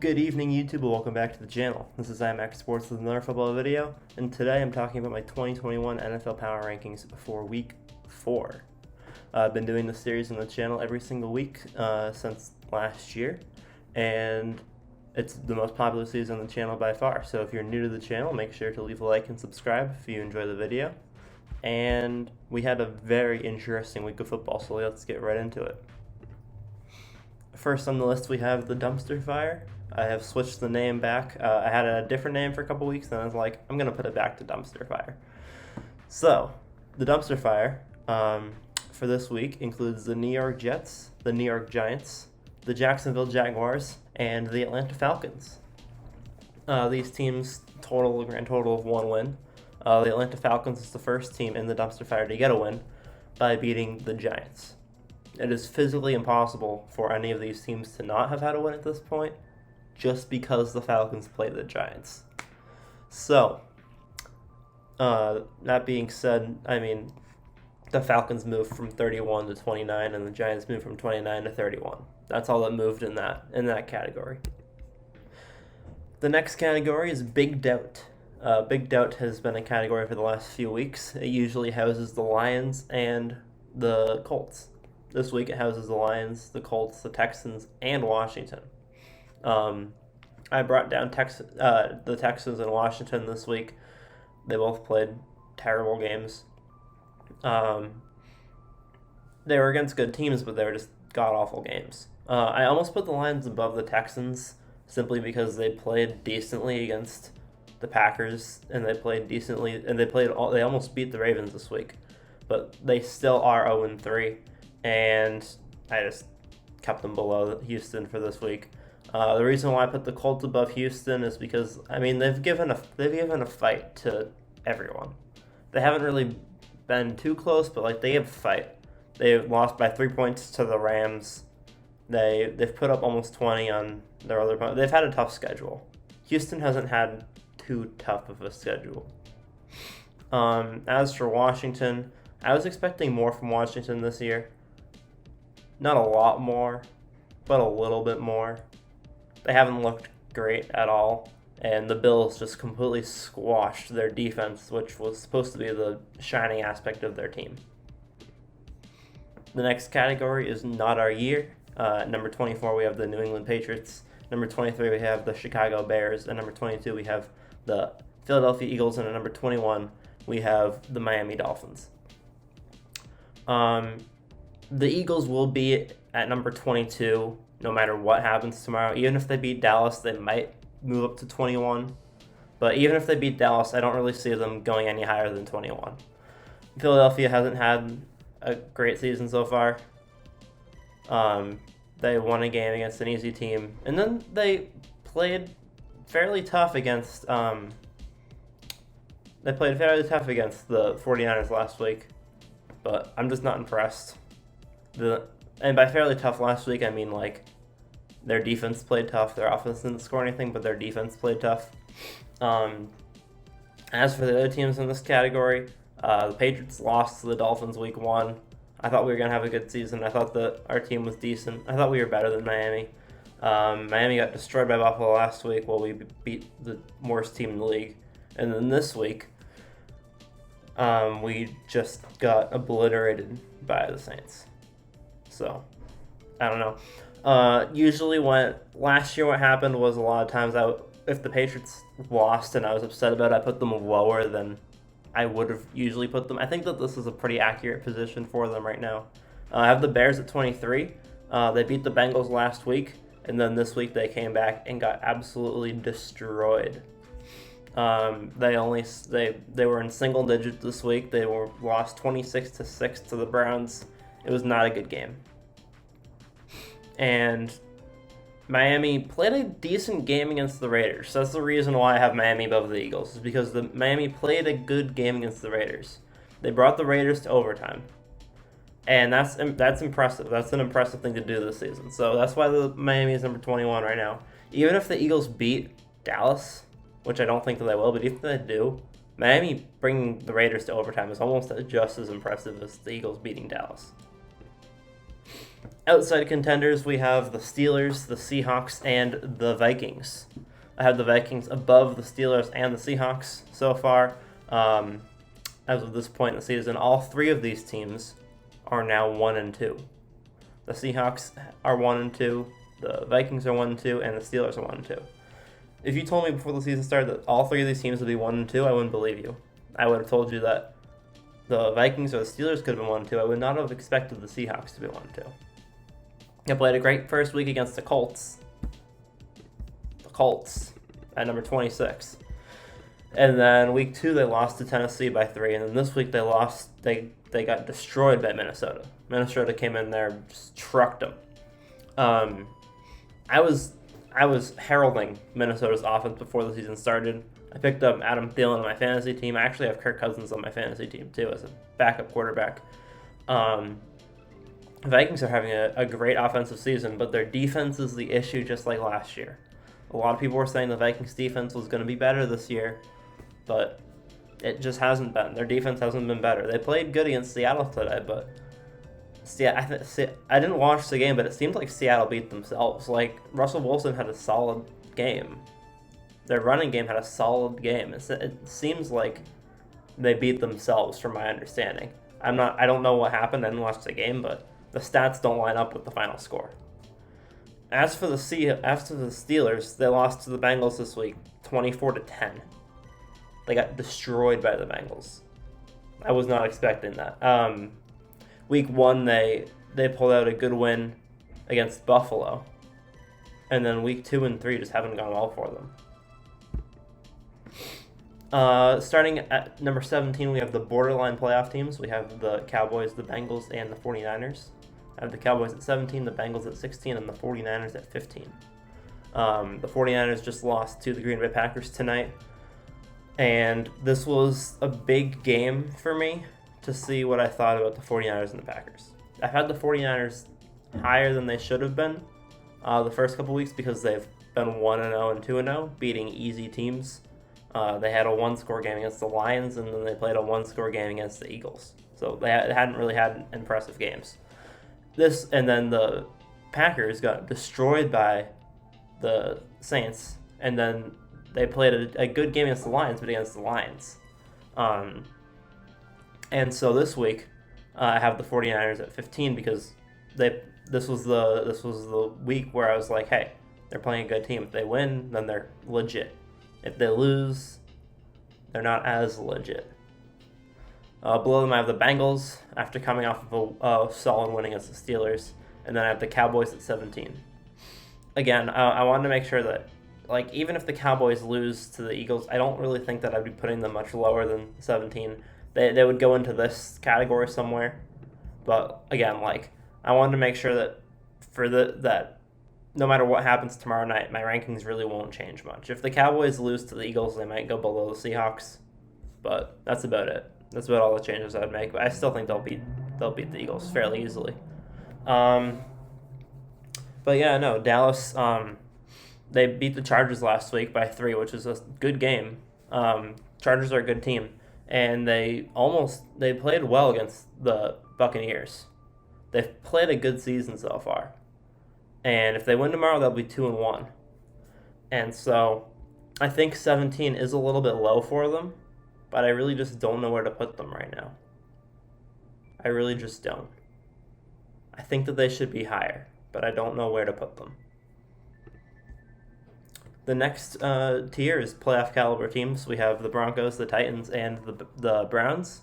Good evening, YouTube, and welcome back to the channel. This is IMAX Sports with another football video, and today I'm talking about my 2021 NFL Power Rankings for Week 4. I've been doing this series on the channel every single week since last year, and it's the most popular series on the channel by far. So if you're new to the channel, make sure to leave a like and subscribe if you enjoy the video. And we had a very interesting week of football, so let's get right into it. First on the list we have the Dumpster Fire. I have switched the name back. I had a different name for a couple weeks, and I was like, I'm going to put it back to Dumpster Fire. So, the Dumpster Fire for this week includes the New York Jets, the New York Giants, the Jacksonville Jaguars, and the Atlanta Falcons. These teams a grand total of 1 win. The Atlanta Falcons is the first team in the Dumpster Fire to get a win by beating the Giants. It is physically impossible for any of these teams to not have had a win at this point, just because the Falcons play the Giants. So, that being said, the Falcons moved from 31 to 29, and the Giants moved from 29 to 31. That's all that moved in that category. The next category is Big Doubt. Big Doubt has been a category for the last few weeks. It usually houses the Lions and the Colts. This week it houses the Lions, the Colts, the Texans, and Washington. I brought down the Texans and Washington this week. They both played terrible games. They were against good teams, but they were just god-awful games. I almost put the Lions above the Texans simply because they played decently against the Packers, and they almost beat the Ravens this week. But they still are 0-3, and I just kept them below Houston for this week. The reason why I put the Colts above Houston is because they've given a fight to everyone. They haven't really been too close, but they have a fight. They lost by 3 points to the Rams. They've put up almost 20 on their other opponent. They've had a tough schedule. Houston hasn't had too tough of a schedule. As for Washington, I was expecting more from Washington this year. Not a lot more, but a little bit more. They haven't looked great at all, and the Bills just completely squashed their defense, which was supposed to be the shining aspect of their team. The next category is Not Our Year. Number 24, we have the New England Patriots. Number 23, we have the Chicago Bears. And number 22, we have the Philadelphia Eagles. And at number 21, we have the Miami Dolphins. The Eagles will be at number 22 no matter what happens tomorrow. Even if they beat Dallas, they might move up to 21. But even if they beat Dallas, I don't really see them going any higher than 21. Philadelphia hasn't had a great season so far. They won a game against an easy team. And then they played fairly tough against the 49ers last week. But I'm just not impressed. And by fairly tough last week, I mean their defense played tough. Their offense didn't score anything, but their defense played tough. As for the other teams in this category, the Patriots lost to the Dolphins week 1. I thought we were going to have a good season. I thought that our team was decent. I thought we were better than Miami. Miami got destroyed by Buffalo last week while we beat the worst team in the league. And then this week, we just got obliterated by the Saints. So, I don't know. Usually last year what happened was a lot of times if the Patriots lost and I was upset about it, I put them lower than I would have usually put them. I think that this is a pretty accurate position for them right now. I have the Bears at 23. They beat the Bengals last week, and then this week they came back and got absolutely destroyed. They were in single digits this week. They lost 26-6 to the Browns. It was not a good game. And Miami played a decent game against the Raiders. So that's the reason why I have Miami above the Eagles, is because Miami played a good game against the Raiders. They brought the Raiders to overtime. And that's impressive. That's an impressive thing to do this season. So that's why the Miami is number 21 right now. Even if the Eagles beat Dallas, which I don't think that they will, but if they do, Miami bringing the Raiders to overtime is almost just as impressive as the Eagles beating Dallas. Outside contenders, we have the Steelers, the Seahawks, and the Vikings. I have the Vikings above the Steelers and the Seahawks so far. As of this point in the season, all three of these teams are now 1-2. The Seahawks are 1-2, the Vikings are 1-2, and the Steelers are 1-2. If you told me before the season started that all three of these teams would be 1-2, I wouldn't believe you. I would have told you that the Vikings or the Steelers could have been 1-2. I would not have expected the Seahawks to be 1-2. They played a great first week against the Colts. The Colts at number 26. And then week 2 they lost to Tennessee by 3, and then this week they lost. They got destroyed by Minnesota. Minnesota came in there, just trucked them. I was heralding Minnesota's offense before the season started. I picked up Adam Thielen on my fantasy team. I actually have Kirk Cousins on my fantasy team too as a backup quarterback. Vikings are having a great offensive season, but their defense is the issue, just like last year. A lot of people were saying the Vikings defense was going to be better this year, but it just hasn't been. Their defense hasn't been better. They played good against Seattle today, but I didn't watch the game, but it seemed like Seattle beat themselves. Like, Russell Wilson had a solid game. Their running game had a solid game. It seems like they beat themselves, from my understanding. I don't know what happened. I didn't watch the game, but the stats don't line up with the final score. As for the Steelers, they lost to the Bengals this week, 24-10. They got destroyed by the Bengals. I was not expecting that. Week 1, they pulled out a good win against Buffalo, and then week 2 and 3 just haven't gone well for them. Starting at number 17, we have the borderline playoff teams. We have the Cowboys, the Bengals, and the 49ers. I have the Cowboys at 17, the Bengals at 16, and the 49ers at 15. The 49ers just lost to the Green Bay Packers tonight, and this was a big game for me to see what I thought about the 49ers and the Packers. I've had the 49ers higher than they should have been the first couple weeks because they've been 1-0 and 2-0, beating easy teams. They had a one-score game against the Lions, and then they played a one-score game against the Eagles. So they hadn't really had impressive games. And then the Packers got destroyed by the Saints, and then they played a good game against the Lions, but against the Lions. And so this week, I have the 49ers at 15 because this was the week where I was like, hey, they're playing a good team. If they win, then they're legit. If they lose, they're not as legit. Below them, I have the Bengals after coming off of a solid win against the Steelers, and then I have the Cowboys at 17. Again, I wanted to make sure that, like, even if the Cowboys lose to the Eagles, I don't really think that I'd be putting them much lower than 17. They would go into this category somewhere, but again, like, I wanted to make sure that that no matter what happens tomorrow night, my rankings really won't change much. If the Cowboys lose to the Eagles, they might go below the Seahawks, but that's about it. That's about all the changes I would make. But I still think they'll beat the Eagles fairly easily. But yeah, no, Dallas. They beat the Chargers last week by 3, which is a good game. Chargers are a good team, and they played well against the Buccaneers. They've played a good season so far. And if they win tomorrow, they'll be 2-1. And so I think 17 is a little bit low for them, but I really just don't know where to put them right now. I really just don't. I think that they should be higher, but I don't know where to put them. The next tier is playoff caliber teams. We have the Broncos, the Titans, and the Browns.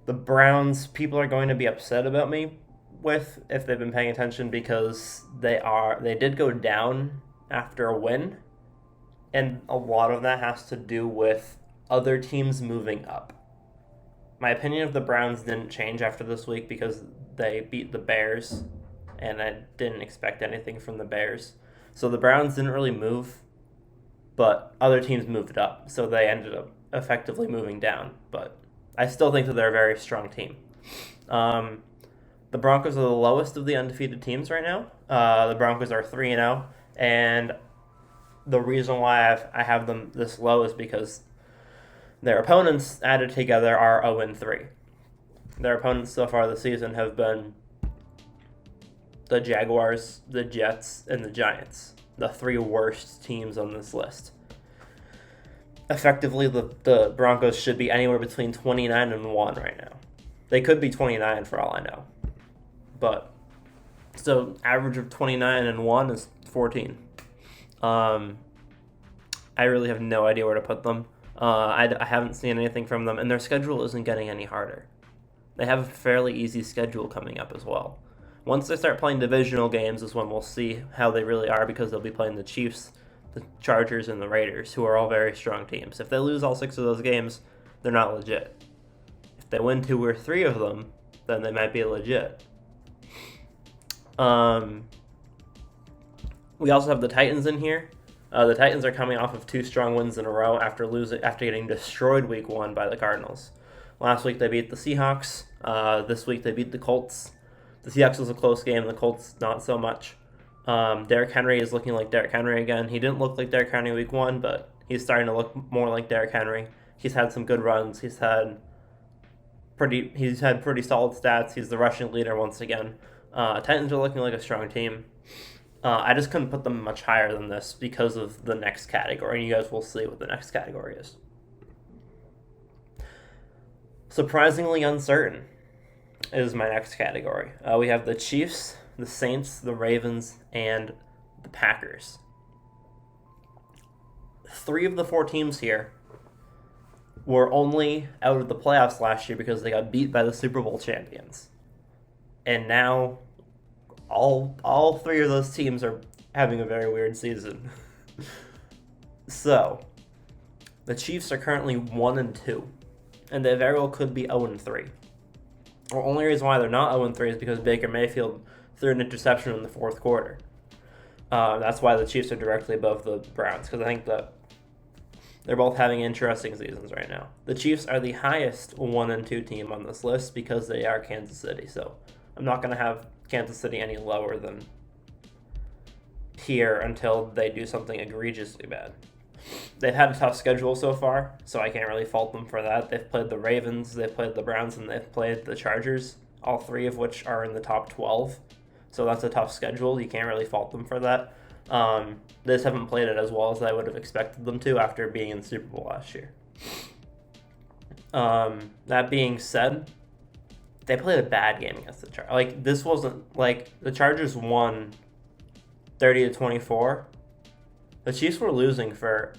The Browns, people are going to be upset about me with if they've been paying attention because they did go down after a win, and a lot of that has to do with other teams moving up. My opinion of the Browns didn't change after this week because they beat the Bears, and I didn't expect anything from the Bears. So the Browns didn't really move, but other teams moved up, so they ended up effectively moving down. But I still think that they're a very strong team. The Broncos are the lowest of the undefeated teams right now. The Broncos are 3-0, and the reason why I have them this low is because their opponents added together are 0-3. Their opponents so far this season have been the Jaguars, the Jets, and the Giants, the 3 worst teams on this list. Effectively, the Broncos should be anywhere between 29-1 right now. They could be 29 for all I know. But, so average of 29-1 is 14. I really have no idea where to put them. I haven't seen anything from them, and their schedule isn't getting any harder. They have a fairly easy schedule coming up as well. Once they start playing divisional games is when we'll see how they really are, because they'll be playing the Chiefs, the Chargers, and the Raiders, who are all very strong teams. If they lose all 6 of those games, they're not legit. If they win 2 or 3 of them, then they might be legit. We also have the Titans in here. The Titans are coming off of 2 strong wins in a row after getting destroyed week 1 by the Cardinals. Last week they beat the Seahawks. This week they beat the Colts. The Seahawks was a close game. The Colts not so much. Derrick Henry is looking like Derrick Henry again. He didn't look like Derrick Henry week 1, but he's starting to look more like Derrick Henry. He's had some good runs. He's had pretty solid stats. He's the rushing leader once again. Titans are looking like a strong team. I just couldn't put them much higher than this because of the next category, and you guys will see what the next category is. Surprisingly uncertain is my next category. We have the Chiefs, the Saints, the Ravens, and the Packers. 3 of the 4 teams here were only out of the playoffs last year because they got beat by the Super Bowl champions. And now all 3 of those teams are having a very weird season. So, the Chiefs are currently 1-2, and they very well could be 0-3. The only reason why they're not 0-3 is because Baker Mayfield threw an interception in the 4th quarter. That's why the Chiefs are directly above the Browns, because I think that they're both having interesting seasons right now. The Chiefs are the highest 1-2 team on this list because they are Kansas City, so I'm not going to have Kansas City any lower than here until they do something egregiously bad. They've had a tough schedule so far, so I can't really fault them for that. They've played the Ravens, they've played the Browns, and they've played the Chargers, all 3 of which are in the top 12. So that's a tough schedule. You can't really fault them for that. They just haven't played it as well as I would have expected them to after being in the Super Bowl last year. That being said, they played a bad game against the Chargers. Like, this wasn't, like, the Chargers won 30-24. The Chiefs were losing for,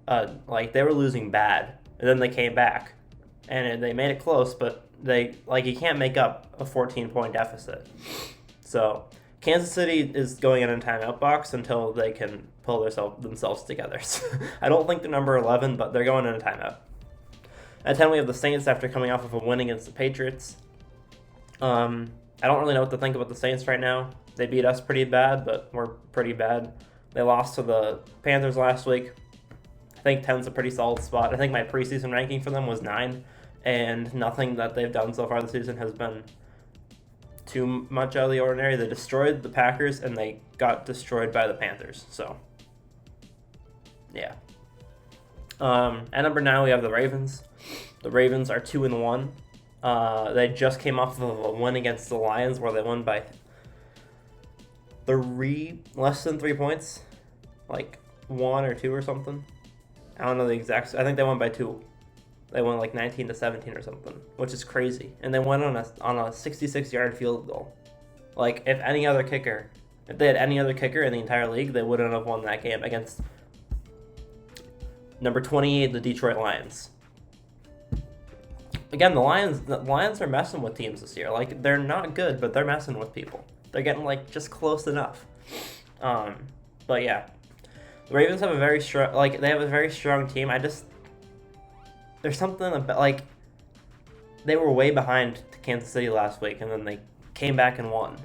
they were losing bad, and then they came back, and they made it close, but you can't make up a 14-point deficit. So, Kansas City is going in a timeout box until they can pull themselves together. I don't think they're number 11, but they're going in a timeout. At 10, we have the Saints after coming off of a win against the Patriots. I don't really know what to think about the Saints right now. They beat us pretty bad, but we're pretty bad. They lost to the Panthers last week. I think 10's a pretty solid spot. I think my preseason ranking for them was 9, and nothing that they've done so far this season has been too much out of the ordinary. They destroyed the Packers, and they got destroyed by the Panthers. So, yeah. At number 9, we have the Ravens. The Ravens are 2-1. They just came off of a win against the Lions where they won by less than 3 points, like 1 or 2 or something. I don't know the exact. I think they won by 2. They won like 19-17 or something, which is crazy. And they went on a 66-yard field goal. Like, if they had any other kicker in the entire league, they wouldn't have won that game against number 28, the Detroit Lions. Again, the Lions are messing with teams this year. Like, they're not good, but they're messing with people. They're getting, like, just close enough. But yeah, the Ravens have a very strong team. There's something about, like, they were way behind to Kansas City last week, and then they came back and won.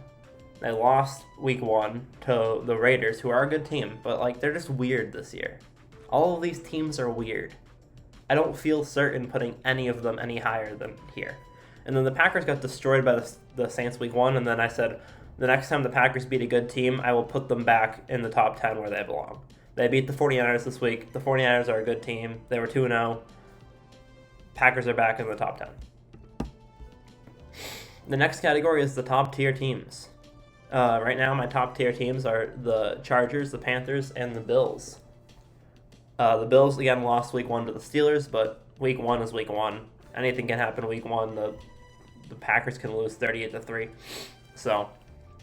They lost week 1 to the Raiders, who are a good team, but, like, they're just weird this year. All of these teams are weird. I don't feel certain putting any of them any higher than here. And then the Packers got destroyed by the Saints week 1, and then I said, the next time the Packers beat a good team, I will put them back in the top 10 where they belong. They beat the 49ers this week. The 49ers are a good team. They were 2-0. Packers are back in the top 10. The next category is the top tier teams. Right now, my top tier teams are the Chargers, the Panthers, and the Bills. The Bills again lost week 1 to the Steelers, but week 1 is week 1. Anything can happen week 1. The Packers can lose 38-3, so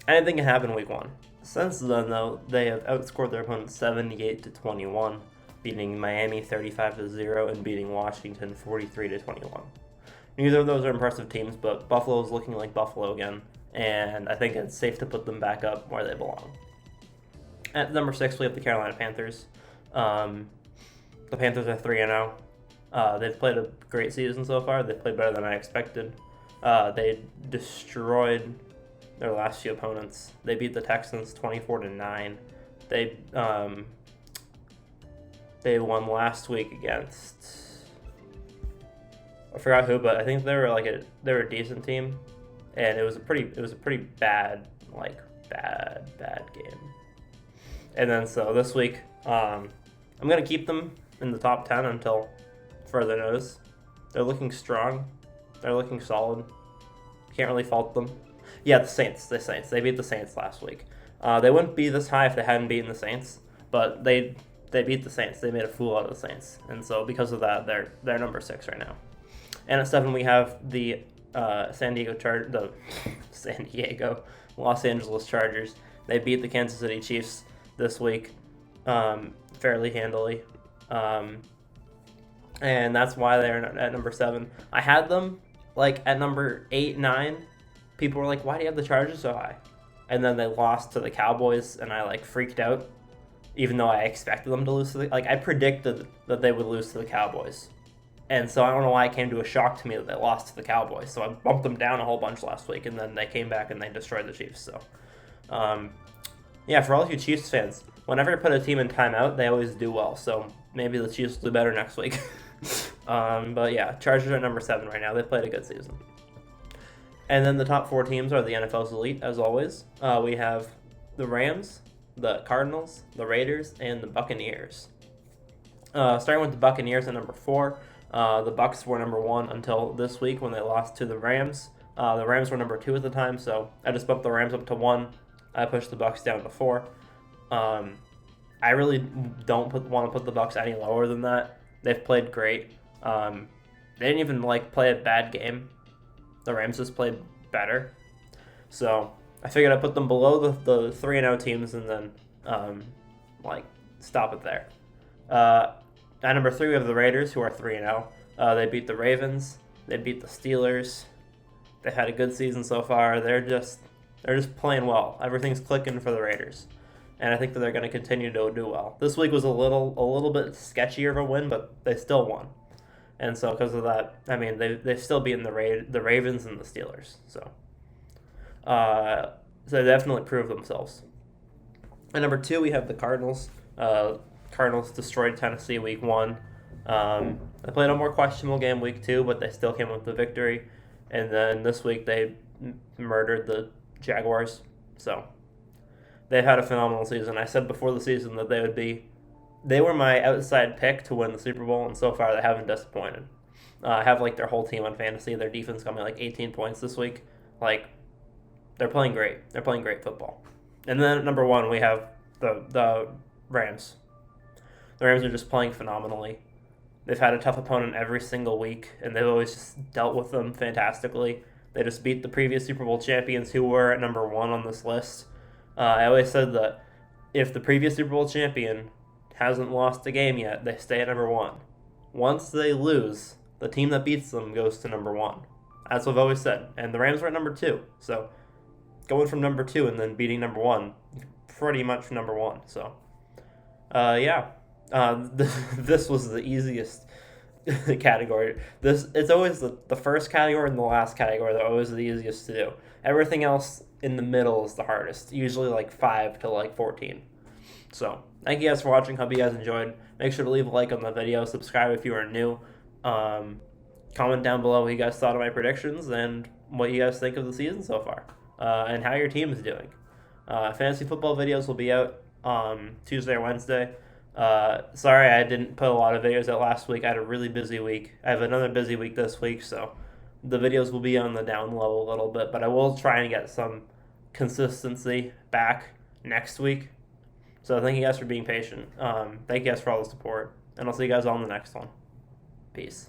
anything can happen week 1. Since then, though, they have outscored their opponents 78-21, beating Miami 35-0 and beating Washington 43-21. Neither of those are impressive teams, but Buffalo is looking like Buffalo again, and I think it's safe to put them back up where they belong. At number 6, we have the Carolina Panthers. The Panthers are 3-0. They've played a great season so far. They've played better than I expected. They destroyed their last few opponents. They beat the Texans 24-9. They won last week against, I forgot who, but I think they were a decent team, and it was a pretty bad game. And then so this week, I'm gonna keep them in the top 10 until further notice. They're looking strong. They're looking solid. Can't really fault them. Yeah, the Saints. They beat the Saints last week. They wouldn't be this high if they hadn't beaten the Saints, but they beat the Saints. They made a fool out of the Saints, and so because of that, they're number 6 right now. And at 7, we have the Los Angeles Chargers. They beat the Kansas City Chiefs this week fairly handily, and that's why they're at number 7. I had them at number 8, 9. People were like, "Why do you have the Chargers so high?" And then they lost to the Cowboys, and I freaked out, even though I expected them to lose to I predicted that they would lose to the Cowboys. And so I don't know why it came to a shock to me that they lost to the Cowboys. So I bumped them down a whole bunch last week, and then they came back and they destroyed the Chiefs. So, for all of you Chiefs fans, whenever I put a team in timeout, they always do well. So maybe the Chiefs will do better next week. But yeah, Chargers are number 7 right now. They played a good season. And then the top 4 teams are the NFL's elite, as always. We have the Rams, the Cardinals, the Raiders, and the Buccaneers. Starting with the Buccaneers at number 4. The Bucs were number 1 until this week when they lost to the Rams. The Rams were number 2 at the time, so I just bumped the Rams up to 1. I pushed the Bucs down to 4. I really don't want to put the Bucs any lower than that. They've played great. They didn't even play a bad game. The Rams just played better. So I figured I'd put them below the 3-0 teams and then stop it there. At number 3, we have the Raiders, who are 3-0. They beat the Ravens. They beat the Steelers. They've had a good season so far. They're just playing well. Everything's clicking for the Raiders, and I think that they're going to continue to do well. This week was a little bit sketchier of a win, but they still won. And so because of that, I mean, they've still beaten the Ravens and the Steelers. So they definitely proved themselves. At number 2, we have the Cardinals. Cardinals destroyed Tennessee week 1. They played a more questionable game week 2, but they still came with the victory. And then this week they murdered the Jaguars. So they've had a phenomenal season. I said before the season that they were my outside pick to win the Super Bowl, and so far they haven't disappointed. I have their whole team on fantasy. Their defense got me 18 points this week. They're playing great. They're playing great football. And then at number 1, we have the Rams. The Rams are just playing phenomenally. They've had a tough opponent every single week, and they've always just dealt with them fantastically. They just beat the previous Super Bowl champions, who were at number 1 on this list. I always said that if the previous Super Bowl champion hasn't lost a game yet, they stay at number 1. Once they lose, the team that beats them goes to number 1. That's what I've always said. And the Rams were at number 2. So going from number 2 and then beating number 1, pretty much number 1. So, this was the easiest category. It's always the first category and the last category. They're always the easiest to do. Everything else in the middle is the hardest. Usually 5 to 14. So thank you guys for watching. Hope you guys enjoyed. Make sure to leave a like on the video. Subscribe if you are new. Comment down below what you guys thought of my predictions and what you guys think of the season so far, and how your team is doing. Fantasy football videos will be out Tuesday or Wednesday. Sorry I didn't put a lot of videos out last week. I had a really busy week. I have another busy week this week, so the videos will be on the down low a little bit, but I will try and get some consistency back next week. So thank you guys for being patient. Thank you guys for all the support. And I'll see you guys on the next one. Peace.